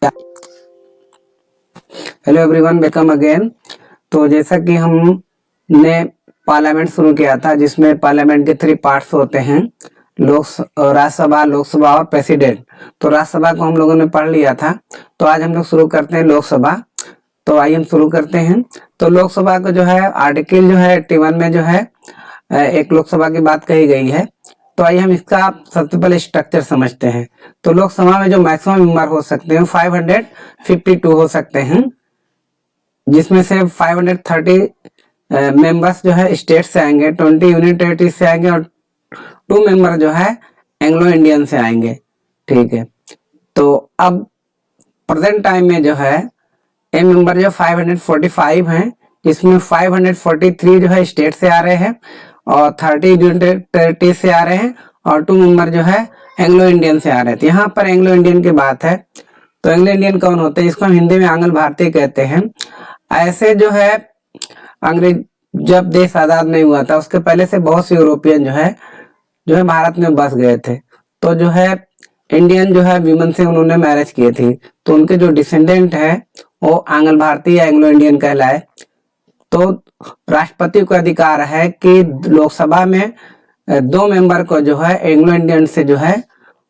Hello everyone, welcome again. तो जैसा कि हमने पार्लियामेंट शुरू किया था, जिसमें पार्लियामेंट के 3 पार्ट्स होते हैं, राज्यसभा, लोकसभा और प्रेसिडेंट। तो राज्यसभा को हम लोगों ने पढ़ लिया था। तो आज हम लोग शुरू करते हैं लोकसभा। तो आइए हम शुरू करते हैं। तो लोकसभा को जो है आर्टिकल जो है 81 में जो है एक लोकसभा की बात कही गई है। तो आइए हम इसका सबसे पहले स्ट्रक्चर समझते हैं। तो लोकसभा में जो मैक्सिमम मेंबर हो सकते हैं 552 हो सकते हैं, जिसमें से 530 मेंबर्स जो है स्टेट से आएंगे, 20 यूनियन टेरिटरी से आएंगे और 2 मेंबर जो है एंग्लो इंडियन से आएंगे। ठीक है। तो अब प्रेजेंट टाइम में जो है ये मेंबर जो 545 हैं, इसमें 543 जो है स्टेट से आ रहे हैं और 30 यूनियन टेरिटरी से आ रहे हैं और 2 मेंबर जो है एंग्लो इंडियन से आ रहे हैं। तो यहाँ पर एंग्लो इंडियन की बात है। तो एंग्लो इंडियन कौन होते हैं? इसको हम हिंदी में आंग्ल भारतीय कहते हैं। ऐसे जो है अंग्रेज जब देश आजाद नहीं हुआ था, उसके पहले से बहुत से यूरोपियन जो है भारत में बस गए थे। तो जो है इंडियन जो है विमन से उन्होंने मैरिज किए थी, तो उनके जो डिसेंडेंट है वो आंग्ल भारतीय या एंग्लो इंडियन कहलाए। तो राष्ट्रपति को अधिकार है कि लोकसभा में 2 मेंबर को जो है एंग्लो इंडियन से जो है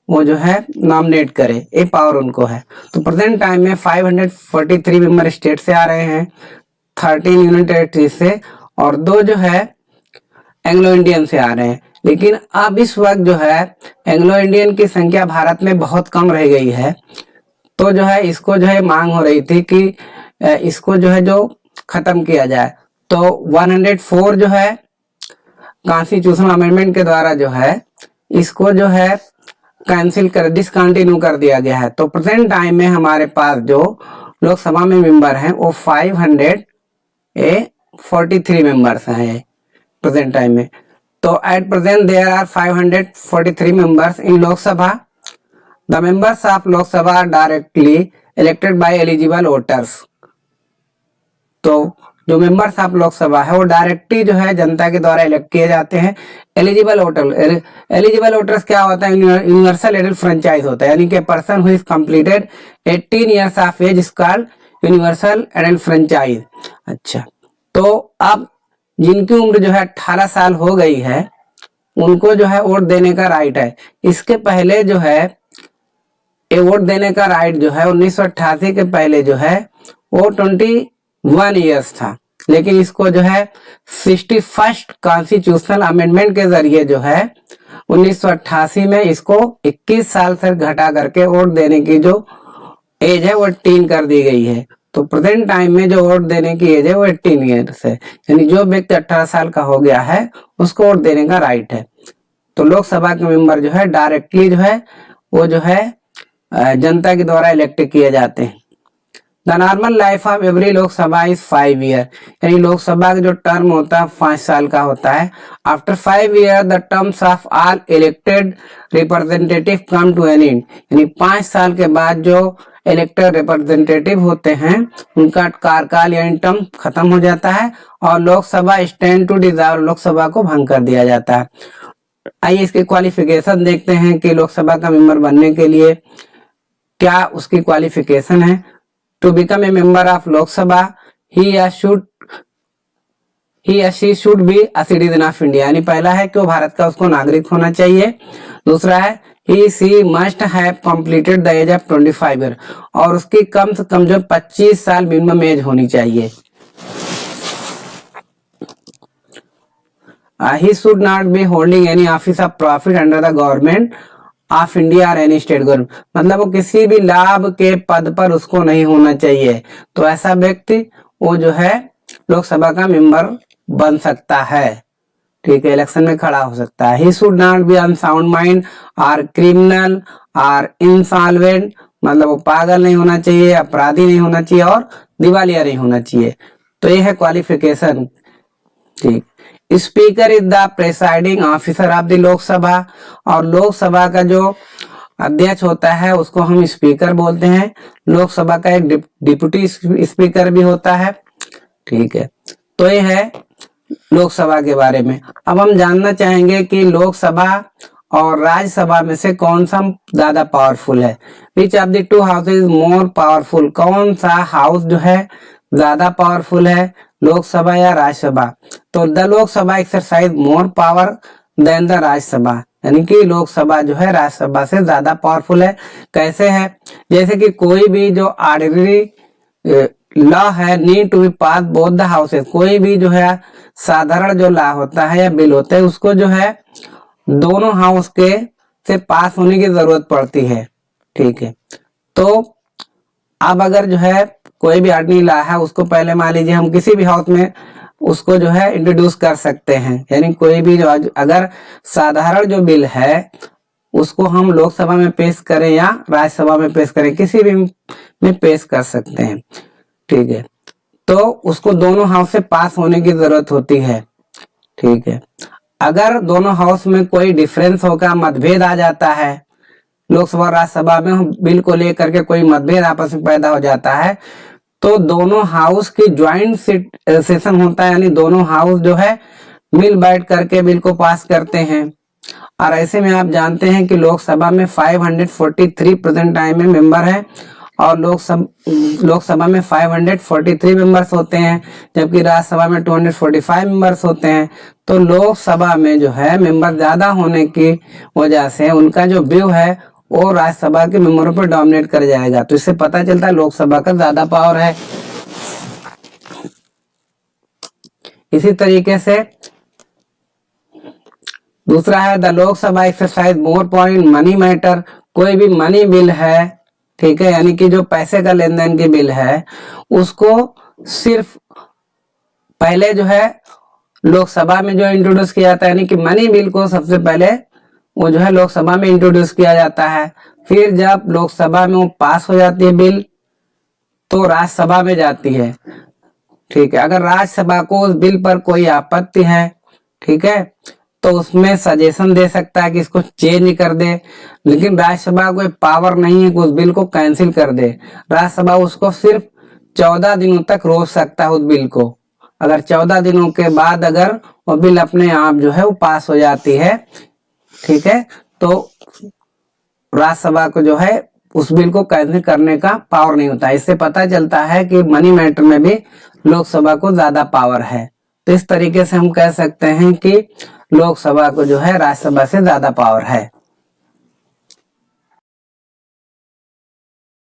वो जो है नॉमिनेट करे, ये पावर उनको है। तो प्रेजेंट टाइम में 543 मेंबर स्टेट से आ रहे हैं, 13 यूनियन टेरिटरी से और 2 जो है एंग्लो इंडियन से आ रहे हैं। लेकिन अब इस वक्त जो है एंग्लो इंडियन की संख्या भारत में बहुत कम रह गई है। तो जो है इसको जो है मांग हो रही थी कि इसको जो है जो खत्म किया जाए। तो 104 जो है कॉन्स्टिट्यूशनल अमेंडमेंट के द्वारा जो है इसको जो है डिसकंटिन्यू कर दिया गया है। तो प्रेजेंट टाइम में हमारे पास जो लोकसभा में मेंबर हैं वो 543 मेंबर्स हैं प्रेजेंट टाइम में। तो at present there are 543 members in Lok Sabha. The members of Lok Sabha directly elected by eligible voters. तो जो मेंबर्स ऑफ लोकसभा है वो डायरेक्टली जो है जनता के द्वारा इलेक्ट किए जाते हैं। एलिजिबल वोटर्स क्या होता है? यूनिवर्सल एडल्ट फ्रेंचाइज होता है, यानी कि person who is completed 18 years of age is called universal adult franchise. अच्छा, तो अब जिनकी उम्र जो है 18 साल हो गई है उनको जो है वोट देने का राइट है। इसके पहले जो है ये वोट देने का राइट जो है 1988 के पहले जो है वो 21 इयर्स था, लेकिन इसको जो है 61st कॉन्स्टिट्यूशनल अमेंडमेंट के जरिए जो है 1988 में इसको 21 साल तक घटा करके वोट देने की जो एज है वो 18 कर दी गई है। तो प्रेजेंट टाइम में जो वोट देने की एज है वो 18 ईयर्स है, यानी जो व्यक्ति 18 साल का हो गया है उसको वोट देने का राइट है। तो लोकसभा के मेंबर जो है डायरेक्टली जो है वो जो है जनता के द्वारा इलेक्ट किए जाते हैं। The normal life of every Lok Sabha is 5 year, यानी लोकसभा का जो टर्म होता है 5 साल का होता है। After 5 year the terms of all elected representative come to an end, यानी 5 साल के बाद जो इलेक्टेड रिप्रेजेंटेटिव होते हैं उनका कार्यकाल यानी टर्म खत्म हो जाता है और Lok Sabha stand to dissolve, Lok Sabha को भंग कर दिया जाता है। आइए इसके क्वालिफिकेशन देखते हैं कि लोकसभा का मेंबर बनने के लिए क्या उसकी क्वालिफिकेशन है। To become a member of Lok Sabha he or she should be a citizen of India, यानी पहला है कि वो भारत का उसको नागरिक होना चाहिए। दूसरा है he she must have completed the age of 25 year, और उसकी कम से कम जो 25 साल मिनिमम एज होनी चाहिए। He should not be holding any office of profit under the government of India और एनी स्टेट गवर्नमेंट, मतलब वो किसी भी लाभ के पद पर उसको नहीं होना चाहिए। तो ऐसा व्यक्ति वो जो है लोकसभा का मेंबर बन सकता है। ठीक है, इलेक्शन में खड़ा हो सकता है। He should not be on sound mind और क्रिमिनल और इंसॉल्वेंट, मतलब वो पागल नहीं होना चाहिए, अपराधी नहीं होना चाहिए और दिवालिया नहीं होना चाहिए। तो ये है क्वालिफिकेशन। ठीक, speaker is the presiding officer of the Lok Sabha, और लोकसभा का जो अध्यक्ष होता है उसको हम स्पीकर बोलते हैं। लोकसभा का एक डिप्टी स्पीकर भी होता है। ठीक है, तो ये है लोकसभा के बारे में। अब हम जानना चाहेंगे कि लोकसभा और राज्यसभा में से कौन सा ज्यादा पावरफुल है? Which of the two house is more powerful? कौन सा हाउस जो है ज्यादा पावरफुल है, लोकसभा या राज्यसभा? तो the Lok Sabha exercise more power than the Rajya Sabha, यानी कि लोकसभा जो है राज्यसभा से ज्यादा पावरफुल है। कैसे है? जैसे कि कोई भी जो ऑर्डिनरी लॉ है need to be pass both the houses, कोई भी जो है साधारण जो लॉ होता है या बिल होता है उसको जो है दोनों हाउस के से पास होने की जरूरत पड़ती है। ठीक है, तो अब अगर जो है कोई भी ऑर्डिनरी लॉ है उसको पहले मान लीजिए हम किसी भी हाउस में उसको जो है इंट्रोड्यूस कर सकते हैं, यानी कोई भी जो अगर साधारण जो बिल है उसको हम लोकसभा में पेश करें या राज्यसभा में पेश करें, किसी भी में पेश कर सकते हैं। ठीक है, तो उसको दोनों हाउस से पास होने की जरूरत होती है। ठीक है, अगर दोनों हाउस में कोई डिफरेंस होगा, मतभेद आ जाता है, लोकसभा और राज्यसभा में बिल को लेकर के कोई मतभेद आपस में पैदा हो जाता है, तो दोनों हाउस की ज्वाइंट सेशन होता है, यानी दोनों हाउस जो है मिल बैठ करके बिल को पास करते हैं। और ऐसे में आप जानते हैं कि लोकसभा में 543 प्रेजेंट टाइम में मेंबर है और लोकसभा में 543 मेंबर्स होते हैं, जबकि राज्यसभा में 245 मेंबर्स होते हैं। तो लोकसभा में जो है मेंबर ज्यादा होने की वजह से उनका जो व्यू है वो राज्यसभा के मेंबरों पर डोमिनेट कर जाएगा, तो इससे पता चलता है लोकसभा का ज्यादा पावर है। इसी तरीके से दूसरा है the Lok Sabha exercise more power in money matter, कोई भी मनी बिल है, ठीक है, यानी कि जो पैसे का लेन देन की बिल है उसको सिर्फ पहले जो है लोकसभा में जो इंट्रोड्यूस किया जाता है, यानी कि मनी बिल को सबसे पहले वो जो है लोकसभा में इंट्रोड्यूस किया जाता है, फिर जब लोकसभा में वो पास हो जाती है बिल तो राज्यसभा में जाती है। ठीक है, अगर राज्यसभा को उस बिल पर कोई आपत्ति है, ठीक है, तो उसमें सजेशन दे सकता है कि इसको चेंज कर दे, लेकिन राज्यसभा को पावर नहीं है कि उस बिल को कैंसिल कर दे। राज्यसभा उसको सिर्फ 14 दिनों तक रोक सकता है उस बिल को। अगर 14 दिनों के बाद अगर वो बिल अपने आप जो है वो पास हो जाती है, ठीक है, तो राज्यसभा को जो है उस बिल को कैंसिल करने का पावर नहीं होता। इससे पता चलता है कि मनी मैटर में भी लोकसभा को ज्यादा पावर है। तो इस तरीके से हम कह सकते हैं कि लोकसभा को जो है राज्यसभा से ज्यादा पावर है।